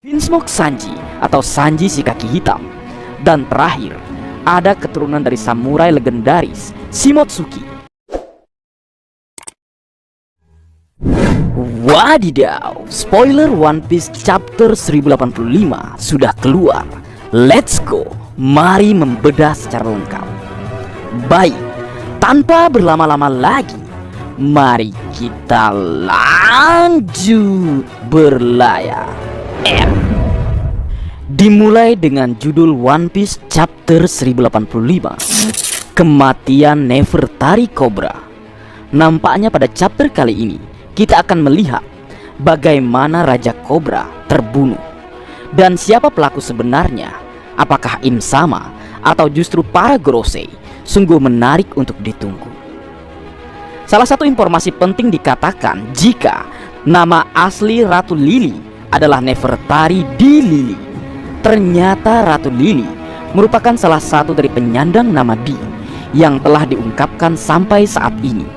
Vinsmoke Sanji atau Sanji si kaki hitam. Dan terakhir, ada keturunan dari samurai legendaris Shimotsuki. Wadidaw, spoiler One Piece chapter 1085 sudah keluar. Let's go, mari membedah secara lengkap. Baik, tanpa berlama-lama lagi, mari kita lanjut berlayar. Dimulai dengan judul One Piece chapter 1085, Kematian Nefertari Cobra. Nampaknya pada chapter kali ini kita akan melihat bagaimana Raja Cobra terbunuh. Dan siapa pelaku sebenarnya? Apakah Im Sama atau justru para Gorosei? Sungguh menarik untuk ditunggu. Salah satu informasi penting dikatakan jika nama asli Ratu Lily adalah Nefertari di Lily. Ternyata Ratu Lily merupakan salah satu dari penyandang nama D yang telah diungkapkan sampai saat ini.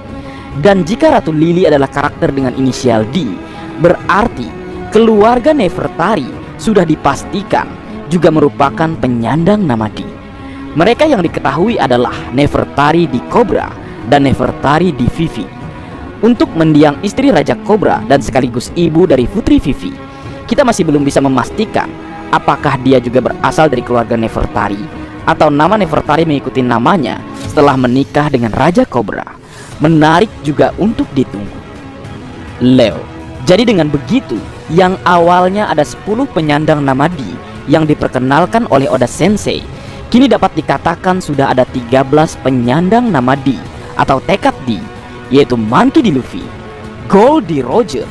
Dan jika Ratu Lily adalah karakter dengan inisial D, berarti keluarga Nefertari sudah dipastikan juga merupakan penyandang nama D. Mereka yang diketahui adalah Nefertari di Cobra dan Nefertari di Vivi. Untuk mendiang istri Raja Cobra dan sekaligus ibu dari Putri Vivi, kita masih belum bisa memastikan apakah dia juga berasal dari keluarga Nefertari atau nama Nefertari mengikuti namanya setelah menikah dengan Raja Cobra. Menarik juga untuk ditunggu. Leo, jadi dengan begitu, yang awalnya ada 10 penyandang nama D yang diperkenalkan oleh Oda Sensei, kini dapat dikatakan sudah ada 13 penyandang nama D atau tekad D, yaitu Monkey D. Luffy, Gold D. Roger,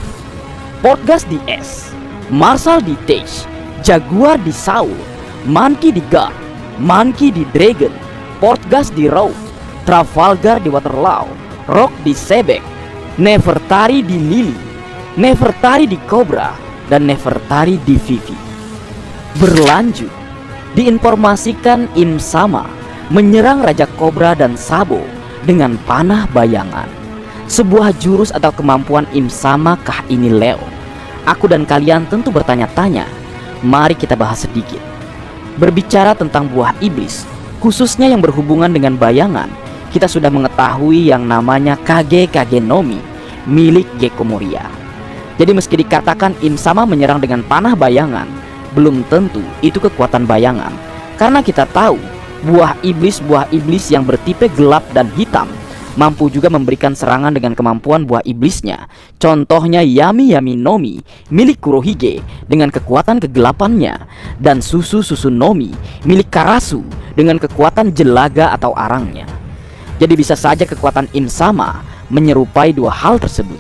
Portgas D. S, Marshall D. Tage, Jaguar D. Saul, Monkey D. God, Monkey D. Dragon, Portgas D. Row, Trafalgar di Waterloo, Rock di Sebek, Nefertari di Lily, Nefertari di Cobra, dan Nefertari di Vivi. Berlanjut, diinformasikan Im Sama menyerang Raja Cobra dan Sabo dengan panah bayangan. Sebuah jurus atau kemampuan Im Sama kah ini, Leo? Aku dan kalian tentu bertanya-tanya. Mari kita bahas sedikit. Berbicara tentang buah iblis, khususnya yang berhubungan dengan bayangan, kita sudah mengetahui yang namanya Kage Kage no Mi milik Gekko Moria. Jadi meski dikatakan Im Sama menyerang dengan panah bayangan, belum tentu itu kekuatan bayangan. Karena kita tahu buah iblis yang bertipe gelap dan hitam mampu juga memberikan serangan dengan kemampuan buah iblisnya. Contohnya Yami Yami no Mi milik Kurohige dengan kekuatan kegelapannya, dan Susu Susu no Mi milik Karasu dengan kekuatan jelaga atau arangnya. Jadi bisa saja kekuatan Im Sama menyerupai dua hal tersebut.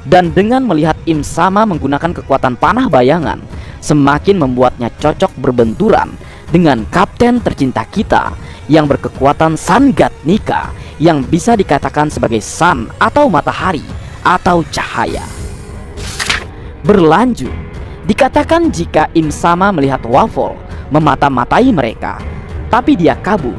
Dan dengan melihat Im Sama menggunakan kekuatan panah bayangan, semakin membuatnya cocok berbenturan dengan kapten tercinta kita yang berkekuatan Sun God Nika, yang bisa dikatakan sebagai sun atau matahari atau cahaya. Berlanjut, dikatakan jika Im Sama melihat Waffle memata-matai mereka, tapi dia kabur.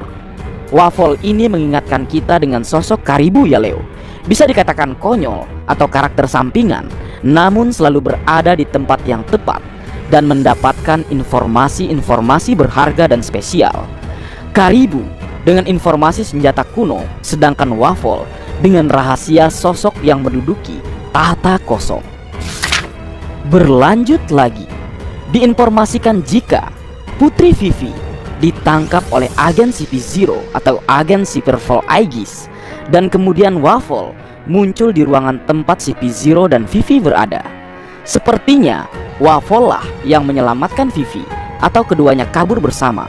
Waffle ini mengingatkan kita dengan sosok Karibu, ya Leo. Bisa dikatakan konyol atau karakter sampingan, namun selalu berada di tempat yang tepat dan mendapatkan informasi-informasi berharga dan spesial. Karibu dengan informasi senjata kuno, sedangkan Waffle dengan rahasia sosok yang menduduki tahta kosong. Berlanjut lagi, diinformasikan jika Putri Vivi ditangkap oleh agen CP0 atau agen Cyberfall Aegis, dan kemudian Waffle muncul di ruangan tempat CP0 dan Vivi berada. Sepertinya Waffle lah yang menyelamatkan Vivi, atau keduanya kabur bersama,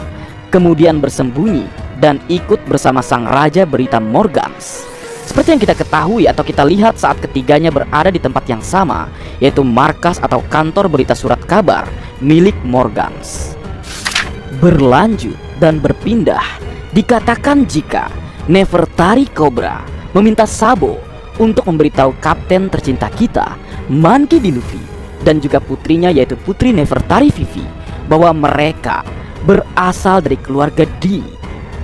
kemudian bersembunyi dan ikut bersama sang raja berita Morgans. Seperti yang kita ketahui atau kita lihat saat ketiganya berada di tempat yang sama, yaitu markas atau kantor berita surat kabar milik Morgans. Berlanjut dan berpindah, dikatakan jika Nefertari Cobra meminta Sabo untuk memberitahu kapten tercinta kita, Monkey D. Luffy, dan juga putrinya yaitu Putri Nefertari Vivi, bahwa mereka berasal dari keluarga D.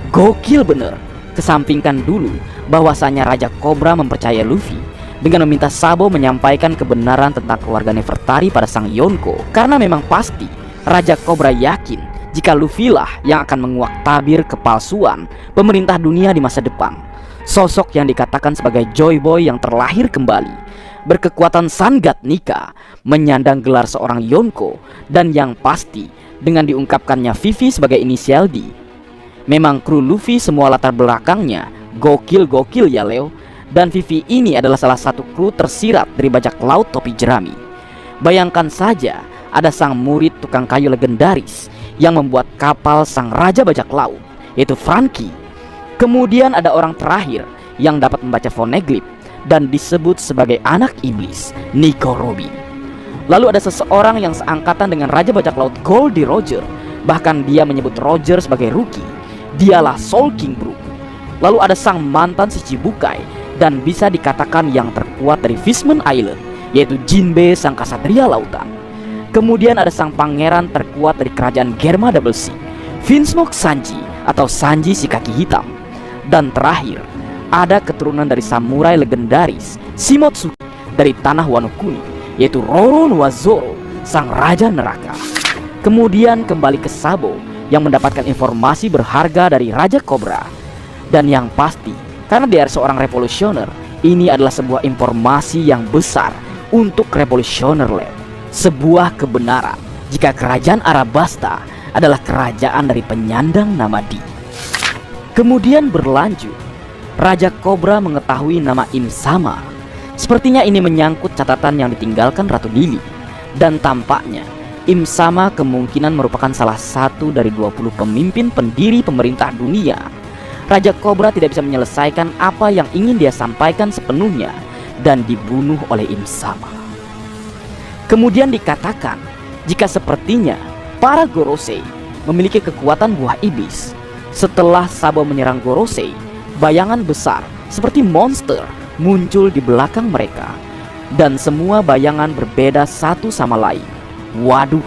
Gokil bener. Kesampingkan dulu bahwasanya Raja Cobra mempercayai Luffy dengan meminta Sabo menyampaikan kebenaran tentang keluarga Nefertari pada sang Yonko, karena memang pasti Raja Cobra yakin jika Luffy lah yang akan menguak tabir kepalsuan pemerintah dunia di masa depan. Sosok yang dikatakan sebagai Joy Boy yang terlahir kembali, berkekuatan Sangat Nika, menyandang gelar seorang Yonko, dan yang pasti dengan diungkapkannya Vivi sebagai inisial D. Memang kru Luffy semua latar belakangnya gokil-gokil ya Leo. Dan Vivi ini adalah salah satu kru tersirat dari bajak laut topi jerami. Bayangkan saja ada sang murid tukang kayu legendaris yang membuat kapal sang raja bajak laut, yaitu Franky. Kemudian ada orang terakhir yang dapat membaca foneglip dan disebut sebagai anak iblis, Nico Robin. Lalu ada seseorang yang seangkatan dengan raja bajak laut Goldie Roger. Bahkan dia menyebut Roger sebagai rookie. Dialah Soul King Brook. Lalu ada sang mantan si Chibukai dan bisa dikatakan yang terkuat dari Fishman Island, yaitu Jinbe sang kasatria lautan. Kemudian ada sang pangeran terkuat dari kerajaan Germa Double Sea, Vinsmoke Sanji atau Sanji si kaki hitam. Dan terakhir ada keturunan dari samurai legendaris Shimotsuki dari tanah Wano Kuni, yaitu Roro Nuazoro sang raja neraka. Kemudian kembali ke Sabo yang mendapatkan informasi berharga dari Raja Cobra. Dan yang pasti, karena dia seorang revolusioner, ini adalah sebuah informasi yang besar untuk revolusioner Leo. Sebuah kebenaran jika kerajaan Arabasta adalah kerajaan dari penyandang nama Di. Kemudian berlanjut, Raja Cobra mengetahui nama Im Sama. Sepertinya ini menyangkut catatan yang ditinggalkan Ratu Lily. Dan tampaknya Im Sama kemungkinan merupakan salah satu dari 20 pemimpin pendiri pemerintah dunia. Raja Cobra tidak bisa menyelesaikan apa yang ingin dia sampaikan sepenuhnya dan dibunuh oleh Im Sama. Kemudian dikatakan jika sepertinya para Gorosei memiliki kekuatan buah iblis. Setelah Sabo menyerang Gorosei, bayangan besar seperti monster muncul di belakang mereka. Dan semua bayangan berbeda satu sama lain. Waduh,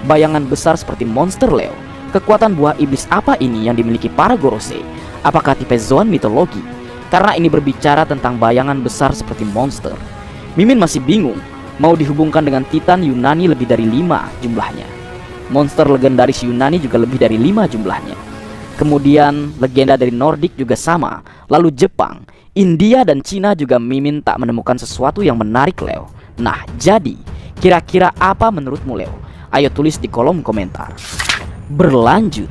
bayangan besar seperti monster Leo. Kekuatan buah iblis apa ini yang dimiliki para Gorosei? Apakah tipe Zoan mitologi? Karena ini berbicara tentang bayangan besar seperti monster. Mimin masih bingung mau dihubungkan dengan Titan Yunani lebih dari 5 jumlahnya. Monster legendaris Yunani juga lebih dari 5 jumlahnya. Kemudian legenda dari Nordik juga sama. Lalu Jepang, India dan Cina juga Mimin tak menemukan sesuatu yang menarik Leo. Nah jadi kira-kira apa menurutmu Leo? Ayo tulis di kolom komentar. Berlanjut,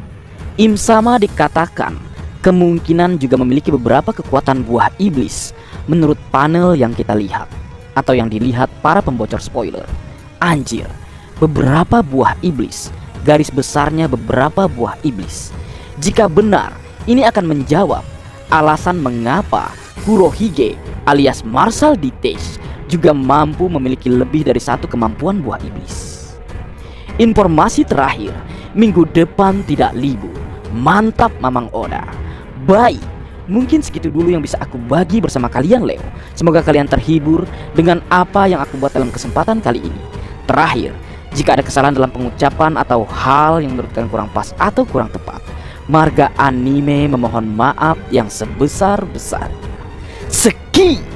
Im Sama dikatakan kemungkinan juga memiliki beberapa kekuatan buah iblis menurut panel yang kita lihat atau yang dilihat para pembocor spoiler. Anjir, beberapa buah iblis, garis besarnya beberapa buah iblis. Jika benar, ini akan menjawab alasan mengapa Kurohige alias Marshal Ditech juga mampu memiliki lebih dari satu kemampuan buah iblis. Informasi terakhir, minggu depan tidak libur. Mantap Mamang Oda. Baik, mungkin segitu dulu yang bisa aku bagi bersama kalian Leo. Semoga kalian terhibur dengan apa yang aku buat dalam kesempatan kali ini. Terakhir, jika ada kesalahan dalam pengucapan atau hal yang menurut kalian kurang pas atau kurang tepat, Marga Anime memohon maaf yang sebesar-besarnya. Sekian.